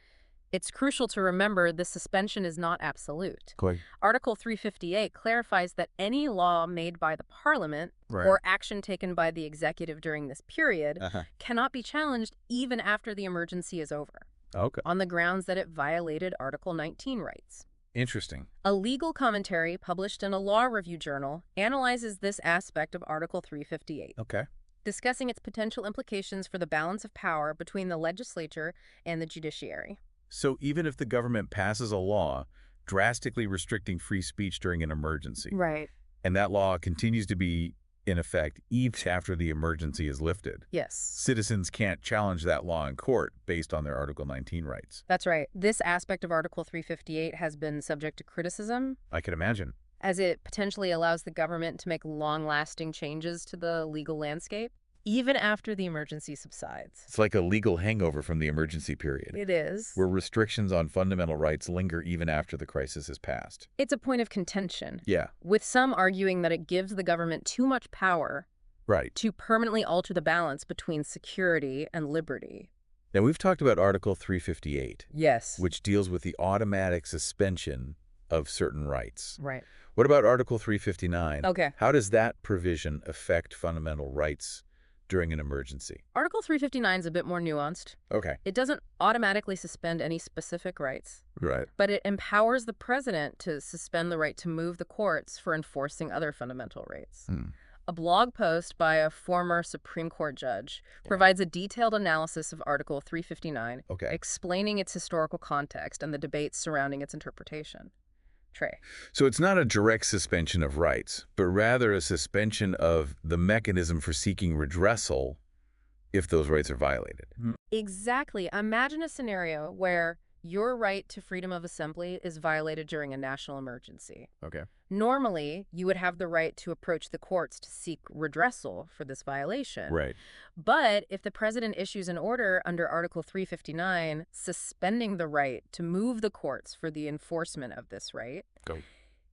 it's crucial to remember the suspension is not absolute. Okay. Article 358 clarifies that any law made by the Parliament Right. or action taken by the executive during this period cannot be challenged even after the emergency is over, Okay. on the grounds that it violated Article 19 rights. Interesting. A legal commentary published in a law review journal analyzes this aspect of Article 358, Okay. discussing its potential implications for the balance of power between the legislature and the judiciary. So even if the government passes a law drastically restricting free speech during an emergency, Right. and that law continues to be in effect even after the emergency is lifted, Yes. citizens can't challenge that law in court based on their Article 19 rights. That's right. This aspect of Article 358 has been subject to criticism, I can imagine. as it potentially allows the government to make long-lasting changes to the legal landscape, even after the emergency subsides. It's like a legal hangover from the emergency period, It is. where restrictions on fundamental rights linger even after the crisis has passed. It's a point of contention, Yeah, with some arguing that it gives the government too much power right. to permanently alter the balance between security and liberty. Now, we've talked about Article 358, Yes. which deals with the automatic suspension of certain rights. Right. What about Article 359? Okay. How does that provision affect fundamental rights during an emergency? Article 359 is a bit more nuanced. Okay. It doesn't automatically suspend any specific rights, Right. but it empowers the president to suspend the right to move the courts for enforcing other fundamental rights. A blog post by a former Supreme Court judge provides a detailed analysis of Article 359, Okay. explaining its historical context and the debates surrounding its interpretation. Trey. So it's not a direct suspension of rights, but rather a suspension of the mechanism for seeking redressal if those rights are violated. Exactly. Imagine a scenario where your right to freedom of assembly is violated during a national emergency. Okay. Normally, you would have the right to approach the courts to seek redressal for this violation. Right. But if the president issues an order under Article 359 suspending the right to move the courts for the enforcement of this right,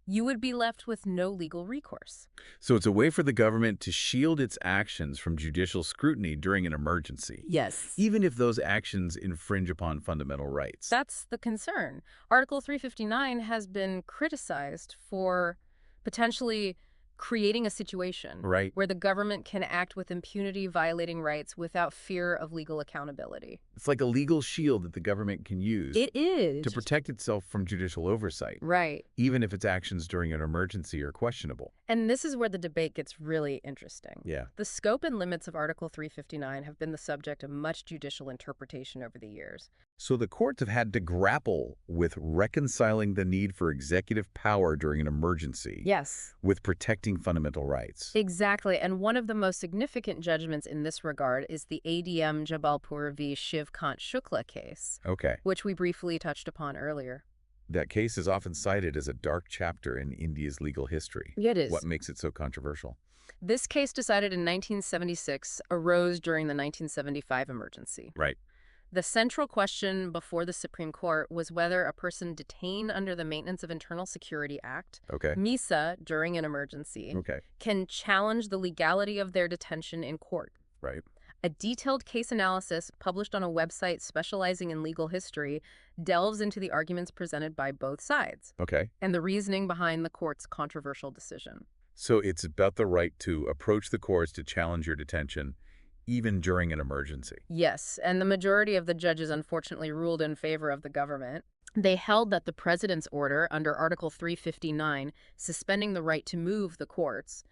you would be left with no legal recourse. So it's a way for the government to shield its actions from judicial scrutiny during an emergency, Yes. even if those actions infringe upon fundamental rights. That's the concern. Article 359 has been criticized for potentially creating a situation Right. where the government can act with impunity, violating rights without fear of legal accountability. It's like a legal shield that the government can use It is. to protect itself from judicial oversight, Right. even if its actions during an emergency are questionable. And this is where the debate gets really interesting. Yeah. The scope and limits of Article 359 have been the subject of much judicial interpretation over the years. So the courts have had to grapple with reconciling the need for executive power during an emergency Yes. with protecting fundamental rights. Exactly, and one of the most significant judgments in this regard is the ADM Jabalpur v. Shiv Kant Shukla case, Okay. which we briefly touched upon earlier. That case is often cited as a dark chapter in India's legal history. It is. What makes it so controversial? This case, decided in 1976, arose during the 1975 emergency. Right. The central question before the Supreme Court was whether a person detained under the Maintenance of Internal Security Act, Okay. MISA, during an emergency, Okay. can challenge the legality of their detention in court. Right. A detailed case analysis published on a website specializing in legal history delves into the arguments presented by both sides Okay. and the reasoning behind the court's controversial decision. So it's about the right to approach the courts to challenge your detention, even during an emergency. Yes, and the majority of the judges unfortunately ruled in favor of the government. They held that the president's order under Article 359, suspending the right to move the courts,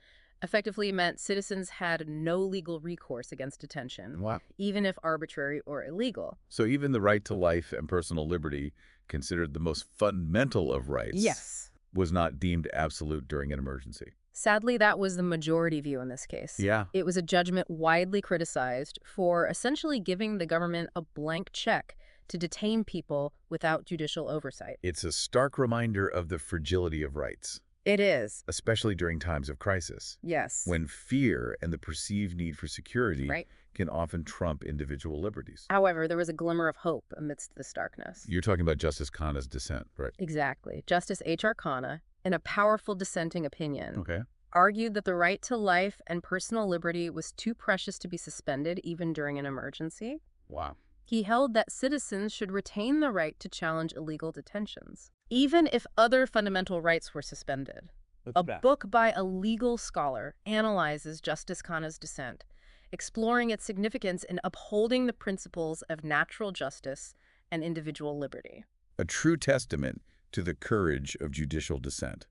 effectively meant citizens had no legal recourse against detention, Wow. even if arbitrary or illegal. So even the right to life and personal liberty, considered the most fundamental of rights, Yes. was not deemed absolute during an emergency. Sadly, that was the majority view in this case. Yeah. It was a judgment widely criticized for essentially giving the government a blank check to detain people without judicial oversight. It's a stark reminder of the fragility of rights, It is. especially during times of crisis, Yes. when fear and the perceived need for security Right. can often trump individual liberties. However, there was a glimmer of hope amidst this darkness. You're talking about Justice Khanna's dissent, right? Exactly. Justice H.R. Khanna, in a powerful dissenting opinion, Okay. argued that the right to life and personal liberty was too precious to be suspended even during an emergency. Wow. He held that citizens should retain the right to challenge illegal detentions, even if other fundamental rights were suspended. A book by a legal scholar analyzes Justice Khanna's dissent, exploring its significance in upholding the principles of natural justice and individual liberty. A true testament to the courage of judicial dissent,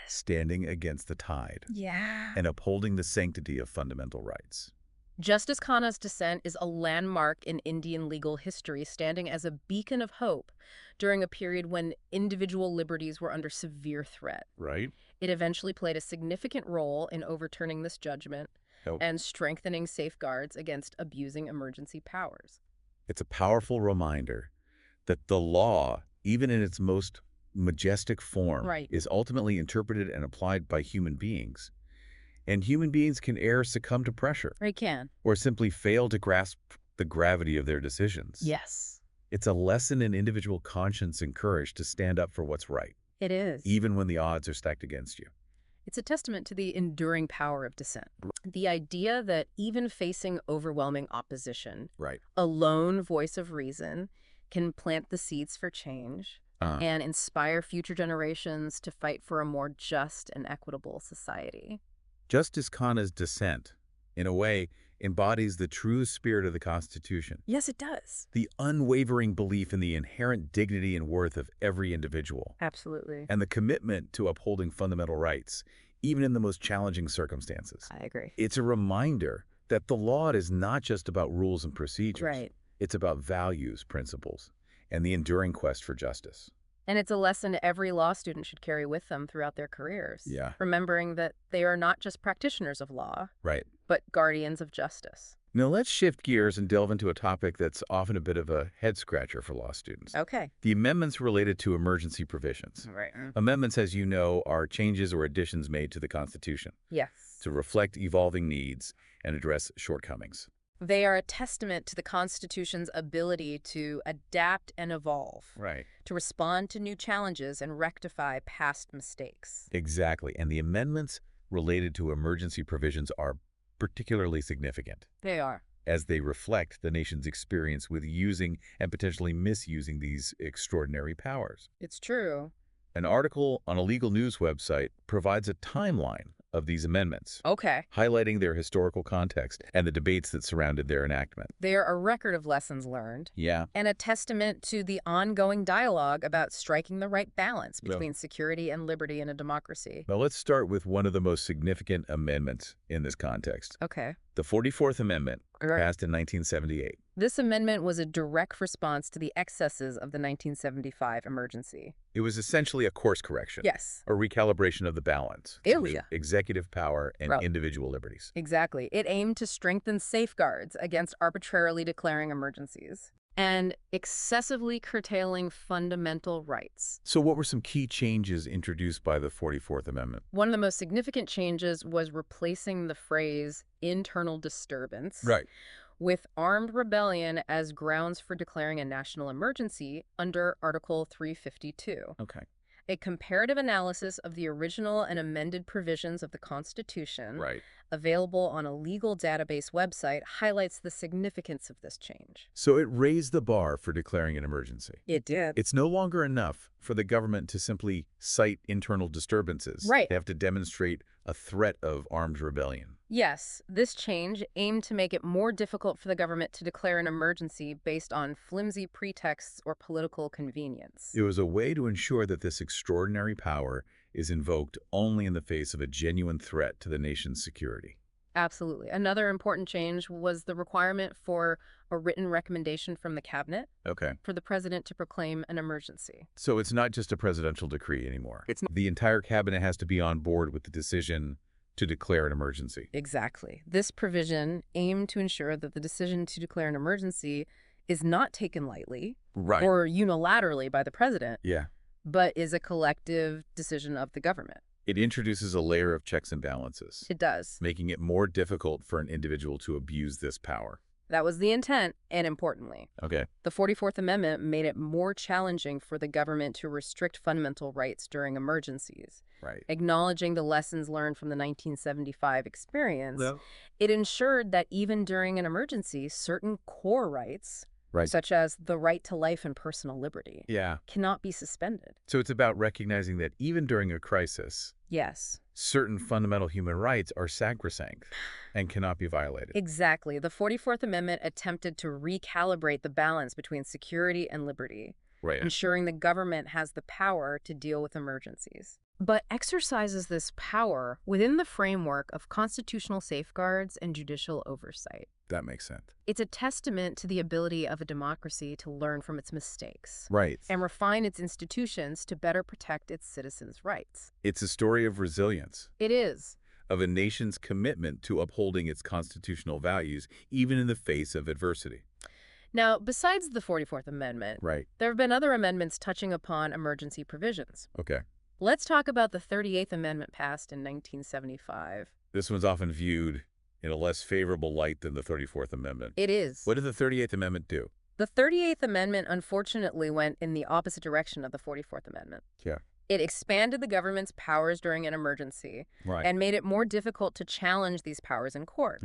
standing against the tide Yeah. and upholding the sanctity of fundamental rights. Justice Khanna's dissent is a landmark in Indian legal history, standing as a beacon of hope during a period when individual liberties were under severe threat. Right? It eventually played a significant role in overturning this judgment and strengthening safeguards against abusing emergency powers. It's a powerful reminder that the law, even in its most majestic form, Right. is ultimately interpreted and applied by human beings. And human beings can succumb to pressure, They can. or simply fail to grasp the gravity of their decisions. Yes. It's a lesson in individual conscience and courage to stand up for what's right, It is. even when the odds are stacked against you. It's a testament to the enduring power of dissent. The idea that even facing overwhelming opposition, Right. a lone voice of reason can plant the seeds for change and inspire future generations to fight for a more just and equitable society. Justice Khanna's dissent, in a way, embodies the true spirit of the Constitution, Yes, it does. the unwavering belief in the inherent dignity and worth of every individual, Absolutely. and the commitment to upholding fundamental rights, even in the most challenging circumstances. I agree. It's a reminder that the law is not just about rules and procedures. Right. It's about values, principles, and the enduring quest for justice. And it's a lesson every law student should carry with them throughout their careers. Yeah. Remembering that they are not just practitioners of law, Right. but guardians of justice. Now let's shift gears and delve into a topic that's often a bit of a head-scratcher for law students. Okay. The amendments related to emergency provisions. Right. Amendments, as you know, are changes or additions made to the Constitution Yes. to reflect evolving needs and address shortcomings. They are a testament to the Constitution's ability to adapt and evolve, Right. to respond to new challenges and rectify past mistakes. Exactly. And the amendments related to emergency provisions are particularly significant, They are. as they reflect the nation's experience with using and potentially misusing these extraordinary powers. It's true. An article on a legal news website provides a timeline of these amendments, Okay. highlighting their historical context and the debates that surrounded their enactment. They're a record of lessons learned Yeah. and a testament to the ongoing dialogue about striking the right balance Well- between security and liberty in a democracy. Now let's start with one of the most significant amendments in this context. Okay. The 44th Amendment, Right. passed in 1978. This amendment was a direct response to the excesses of the 1975 emergency. It was essentially a course correction. Yes. A recalibration of the balance Oh, between yeah. executive power and Right. individual liberties. Exactly. It aimed to strengthen safeguards against arbitrarily declaring emergencies and excessively curtailing fundamental rights. So what were some key changes introduced by the 44th Amendment? One of the most significant changes was replacing the phrase internal disturbance with armed rebellion as grounds for declaring a national emergency under Article 352. Okay. A comparative analysis of the original and amended provisions of the Constitution, Right. available on a legal database website, highlights the significance of this change. So it raised the bar for declaring an emergency. It did. It's no longer enough for the government to simply cite internal disturbances. Right. They have to demonstrate a threat of armed rebellion. Yes, this change aimed to make it more difficult for the government to declare an emergency based on flimsy pretexts or political convenience. It was a way to ensure that this extraordinary power is invoked only in the face of a genuine threat to the nation's security. Absolutely. Another important change was the requirement for a written recommendation from the cabinet Okay. for the president to proclaim an emergency. So it's not just a presidential decree anymore. The entire cabinet has to be on board with the decision to declare an emergency. Exactly. This provision aimed to ensure that the decision to declare an emergency is not taken lightly Right. or unilaterally by the president, Yeah. but is a collective decision of the government. It introduces a layer of checks and balances, It does. making it more difficult for an individual to abuse this power. That was the intent, and importantly, Okay. the 44th Amendment made it more challenging for the government to restrict fundamental rights during emergencies. Right. Acknowledging the lessons learned from the 1975 experience, No. it ensured that even during an emergency, certain core rights, Right. such as the right to life and personal liberty, Yeah. cannot be suspended. So it's about recognizing that even during a crisis, Yes, certain fundamental human rights are sacrosanct and cannot be violated. exactly. The 44th Amendment attempted to recalibrate the balance between security and liberty, Right. ensuring the government has the power to deal with emergencies, but exercises this power within the framework of constitutional safeguards and judicial oversight. That makes sense. It's a testament to the ability of a democracy to learn from its mistakes Right. and refine its institutions to better protect its citizens' rights. It's a story of resilience, It is. of a nation's commitment to upholding its constitutional values, even in the face of adversity. Now, besides the 44th Amendment, Right. there have been other amendments touching upon emergency provisions. Okay. Let's talk about the 38th Amendment passed in 1975. This one's often viewed in a less favorable light than the 34th Amendment. It is. What did the 38th Amendment do? The 38th Amendment unfortunately went in the opposite direction of the 44th Amendment. Yeah. It expanded the government's powers during an emergency Right. and made it more difficult to challenge these powers in court.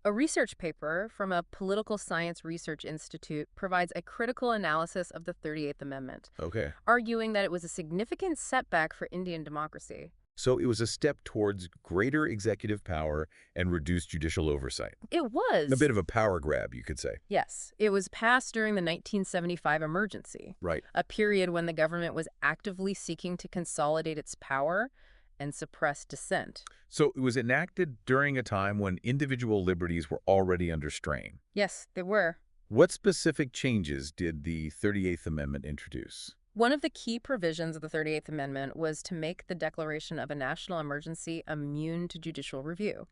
A research paper from a political science research institute provides a critical analysis of the 38th Amendment, Okay. arguing that it was a significant setback for Indian democracy. So it was a step towards greater executive power and reduced judicial oversight. It was. A bit of a power grab, you could say. Yes, it was passed during the 1975 emergency, Right. a period when the government was actively seeking to consolidate its power and suppress dissent. So it was enacted during a time when individual liberties were already under strain. Yes, they were. What specific changes did the 38th Amendment introduce? One of the key provisions of the 38th Amendment was to make the declaration of a national emergency immune to judicial review.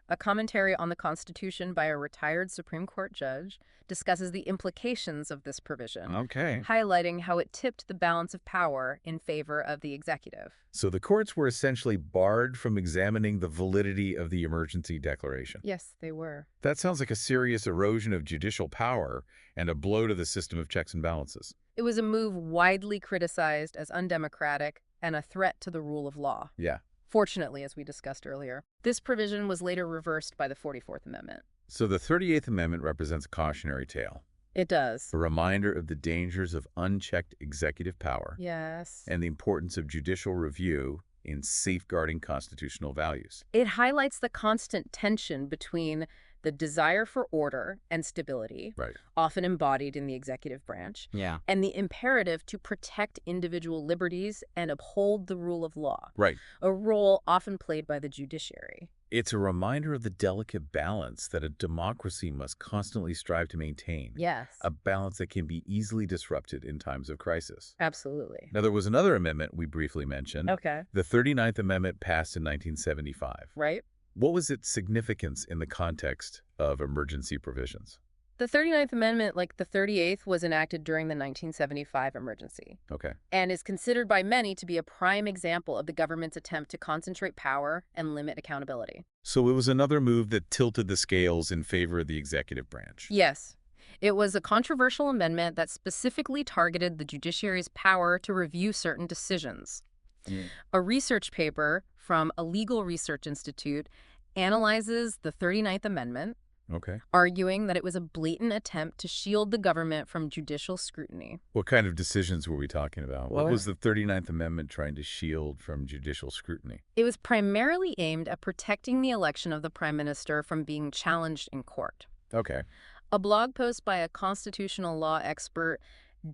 A commentary on the Constitution by a retired Supreme Court judge discusses the implications of this provision, Okay. highlighting how it tipped the balance of power in favor of the executive. So the courts were essentially barred from examining the validity of the emergency declaration. Yes, they were. That sounds like a serious erosion of judicial power and a blow to the system of checks and balances. It was a move widely criticized as undemocratic and a threat to the rule of law. Yeah. Fortunately, as we discussed earlier, this provision was later reversed by the 44th Amendment. So the 38th Amendment represents a cautionary tale, It does. a reminder of the dangers of unchecked executive power Yes. and the importance of judicial review in safeguarding constitutional values. It highlights the constant tension between the desire for order and stability, Right. often embodied in the executive branch, Yeah. and the imperative to protect individual liberties and uphold the rule of law, Right. a role often played by the judiciary. It's a reminder of the delicate balance that a democracy must constantly strive to maintain, Yes, a balance that can be easily disrupted in times of crisis. absolutely. Now, there was another amendment we briefly mentioned, Okay, the 39th Amendment passed in 1975. right? What was its significance in the context of emergency provisions? The 39th Amendment, like the 38th, was enacted during the 1975 emergency Okay. and is considered by many to be a prime example of the government's attempt to concentrate power and limit accountability. So it was another move that tilted the scales in favor of the executive branch. Yes, it was a controversial amendment that specifically targeted the judiciary's power to review certain decisions. Mm. A research paper from a legal research institute analyzes the 39th Amendment, Okay. arguing that it was a blatant attempt to shield the government from judicial scrutiny. What kind of decisions were we talking about? What Well- was the 39th Amendment trying to shield from judicial scrutiny? It was primarily aimed at protecting the election of the prime minister from being challenged in court. Okay. A blog post by a constitutional law expert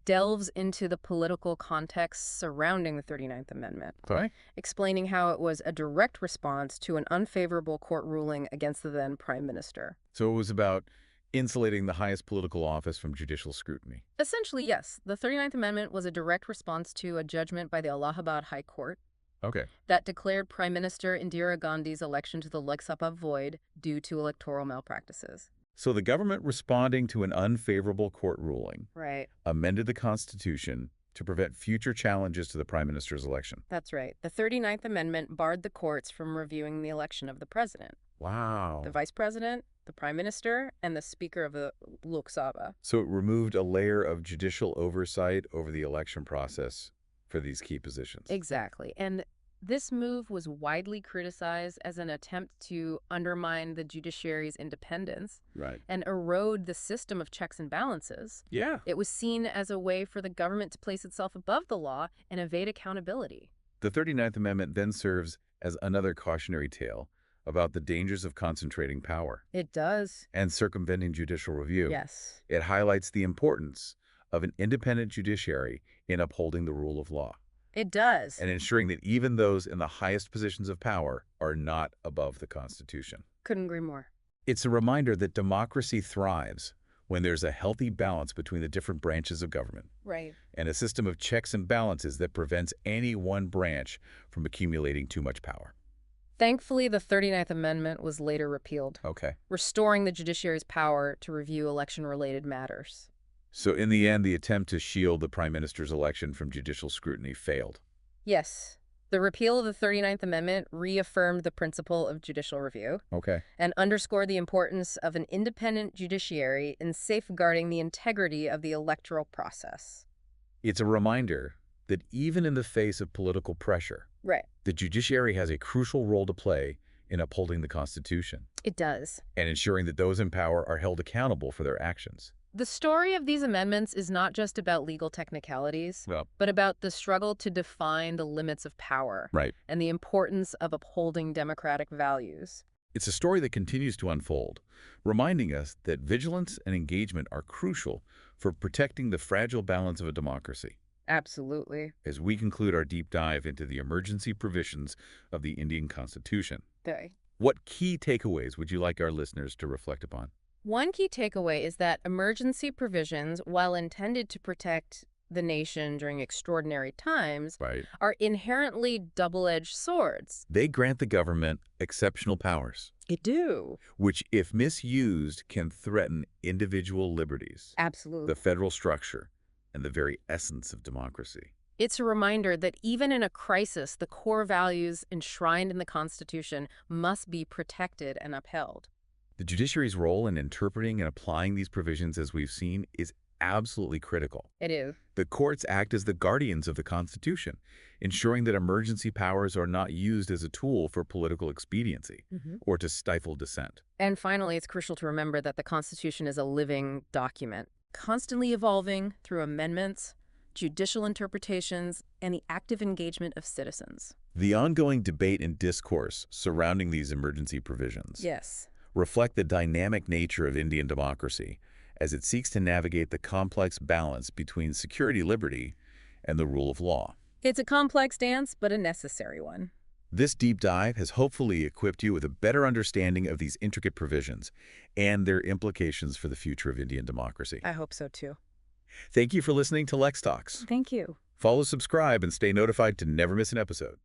delves into the political context surrounding the 39th Amendment, Okay. explaining how it was a direct response to an unfavorable court ruling against the then prime minister. So it was about insulating the highest political office from judicial scrutiny. Essentially, yes, the 39th Amendment was a direct response to a judgment by the Allahabad High Court Okay. that declared Prime Minister Indira Gandhi's election to the Lok Sabha void due to electoral malpractices. So the government, responding to an unfavorable court ruling, Right. amended the Constitution to prevent future challenges to the prime minister's election. That's right. The 39th Amendment barred the courts from reviewing the election of the president, Wow. the vice president, the prime minister, and the speaker of the Lok Sabha. So it removed a layer of judicial oversight over the election process for these key positions. Exactly. And this move was widely criticized as an attempt to undermine the judiciary's independence Right. and erode the system of checks and balances. Yeah. It was seen as a way for the government to place itself above the law and evade accountability. The 39th Amendment then serves as another cautionary tale about the dangers of concentrating power It does. and circumventing judicial review. Yes. It highlights the importance of an independent judiciary in upholding the rule of law It does. and ensuring that even those in the highest positions of power are not above the Constitution. Couldn't agree more. It's a reminder that democracy thrives when there's a healthy balance between the different branches of government Right. and a system of checks and balances that prevents any one branch from accumulating too much power. Thankfully, the 39th Amendment was later repealed, Okay. restoring the judiciary's power to review election-related matters. So in the end, the attempt to shield the prime minister's election from judicial scrutiny failed. Yes, the repeal of the 39th Amendment reaffirmed the principle of judicial review Okay. and underscored the importance of an independent judiciary in safeguarding the integrity of the electoral process. It's a reminder that even in the face of political pressure, Right. the judiciary has a crucial role to play in upholding the Constitution It does. and ensuring that those in power are held accountable for their actions. The story of these amendments is not just about legal technicalities, Well, but about the struggle to define the limits of power right. and the importance of upholding democratic values. It's a story that continues to unfold, reminding us that vigilance and engagement are crucial for protecting the fragile balance of a democracy. Absolutely. As we conclude our deep dive into the emergency provisions of the Indian Constitution, what key takeaways would you like our listeners to reflect upon? One key takeaway is that emergency provisions, while intended to protect the nation during extraordinary times, Right. are inherently double-edged swords. They grant the government exceptional powers, It do. which, if misused, can threaten individual liberties, Absolutely. the federal structure, and the very essence of democracy. It's a reminder that even in a crisis, the core values enshrined in the Constitution must be protected and upheld. The judiciary's role in interpreting and applying these provisions, as we've seen, is absolutely critical. It is. The courts act as the guardians of the Constitution, ensuring that emergency powers are not used as a tool for political expediency or to stifle dissent. And finally, it's crucial to remember that the Constitution is a living document, constantly evolving through amendments, judicial interpretations, and the active engagement of citizens. The ongoing debate and discourse surrounding these emergency provisions Yes. reflect the dynamic nature of Indian democracy as it seeks to navigate the complex balance between security, liberty, and the rule of law. It's a complex dance, but a necessary one. This deep dive has hopefully equipped you with a better understanding of these intricate provisions and their implications for the future of Indian democracy. I hope so, too. Thank you for listening to LexTalks. Thank you. Follow, subscribe, and stay notified to never miss an episode.